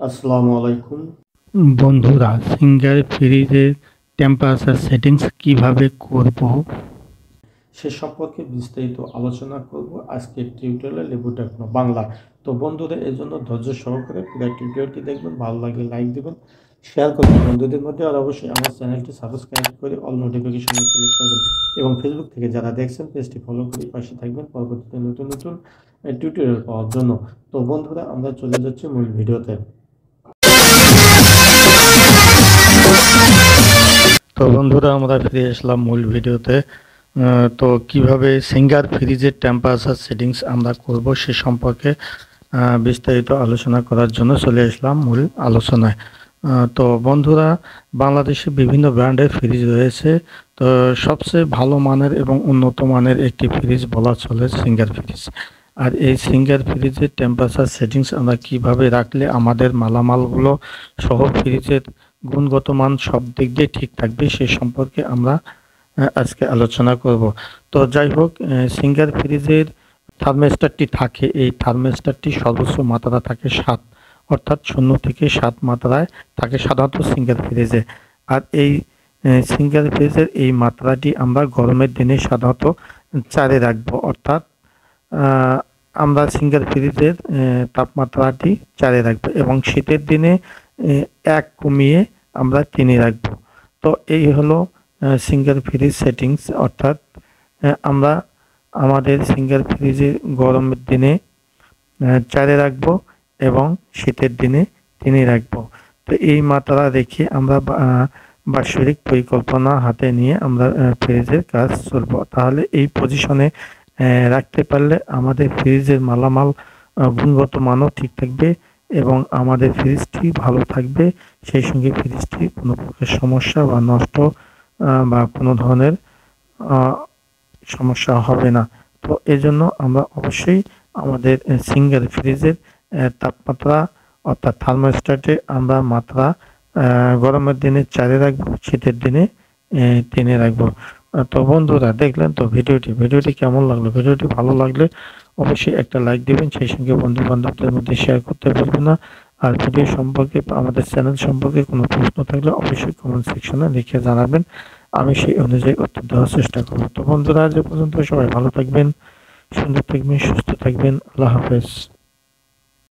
আসসালামু আলাইকুম। বন্ধুরা, সিঙ্গার ফ্রিজের টেম্পারেচার সেটিংস কিভাবে করব? সে সম্পর্কে বিস্তারিত আলোচনা করব আজকের টিউটোরিয়ালে লেবু টেকনো বাংলা। তো বন্ধুরা, এর জন্য ধৈর্য সহকারে পুরো টিউটোরিয়ালটি দেখবেন, ভালো লাগলে লাইক দিবেন, শেয়ার করবেন বন্ধুদের মধ্যে, আর অবশ্যই আমার চ্যানেলটি সাবস্ক্রাইব করে অল নোটিফিকেশনে ক্লিক করবেন এবং ফেসবুক থেকে যারা দেখছেন পেজটি ফলো করে পাশে থাকবেন পরবর্তীতে নতুন নতুন টিউটোরিয়াল পাওয়ার জন্য। তো বন্ধুরা, আমরা চলে যাচ্ছি মূল ভিডিওতে। তো বন্ধুরা, আমরা ফিরে আসলাম মূল ভিডিওতে। তো কিভাবে সিঙ্গার ফ্রিজের টেম্পারেচার সেটিংস আমরা করব সে সম্পর্কে বিস্তারিত আলোচনা করার জন্য চলে আসলাম মূল আলোচনায়। তো বন্ধুরা, বাংলাদেশে বিভিন্ন ব্র্যান্ডের ফ্রিজ রয়েছে। তো সবচেয়ে ভালো মানের এবং উন্নত মানের একটি ফ্রিজ বলা চলে সিঙ্গার ফ্রিজ। আর এই সিঙ্গার ফ্রিজের টেম্পারেচার সেটিংস আমরা কিভাবে রাখলে আমাদের মালামালগুলো সহ ফ্রিজের গুণগত মান সব দিক দিয়ে ঠিক থাকবে সে সম্পর্কে আমরা আজকে আলোচনা করব। তো যাই হোক, সিঙ্গার ফ্রিজের থার্মোস্ট্যাটটি থাকে, এই থার্মোস্ট্যাটটি সর্বোচ্চ মাত্রা থাকে 7, অর্থাৎ 0 থেকে 7 মাত্রায় থাকে সাধারণত সিঙ্গার ফ্রিজে। আর এই সিঙ্গার ফ্রিজের এই মাত্রাটি আমরা গরমের দিনে সাধারণত 4-এ রাখবো, অর্থাৎ আমরা সিঙ্গার ফ্রিজের তাপমাত্রাটি 4-এ রাখবো এবং শীতের দিনে 1 কমিয়ে আমরা 3-এ রাখবো। তো এই হলো সিঙ্গার ফ্রিজ সেটিংস, অর্থাৎ আমরা আমাদের সিঙ্গার ফ্রিজে গরমের দিনে 4-এ রাখবো এবং শীতের দিনে 3-এ রাখবো। তো এই মাত্রা রেখে আমরা বাৎসরিক পরিকল্পনা হাতে নিয়ে আমরা ফ্রিজের কাজ চলবো। তাহলে এই পজিশনে রাখতে পারলে আমাদের ফ্রিজের মালামাল গুণগত মানও ঠিক থাকবে এবং আমাদের ফ্রিজটি ভালো থাকবে। সেই সঙ্গে ফ্রিজটি কোনো প্রকার সমস্যা বা নষ্ট বা কোনো ধরনের সমস্যা হবে না। তো এজন্য আমরা অবশ্যই আমাদের সিঙ্গার ফ্রিজের তাপমাত্রা অর্থাৎ থার্মোস্ট্যাটে আমরা মাত্রা গরমের দিনে 4-এ রাখবো, শীতের দিনে 3-এ রাখবো। তো বন্ধুরা, দেখলেন তো ভিডিওটি কেমন লাগলো? ভিডিওটি ভালো লাগলে অবশ্যই একটা লাইক দিবেন, সেই সঙ্গে বন্ধু বান্ধবদের মধ্যে শেয়ার করতে ভুলবেন না। আর ভিডিও সম্পর্কে আমাদের চ্যানেল সম্পর্কে কোনো প্রশ্ন থাকলে অবশ্যই কমেন্ট সেকশনে লিখে জানাবেন, আমি সেই অনুযায়ী উত্তর দেওয়ার চেষ্টা করব। তো বন্ধুরা, আজ পর্যন্ত সবাই ভালো থাকবেন, সুন্দর থাকবেন, সুস্থ থাকবেন। আল্লাহ হাফেজ।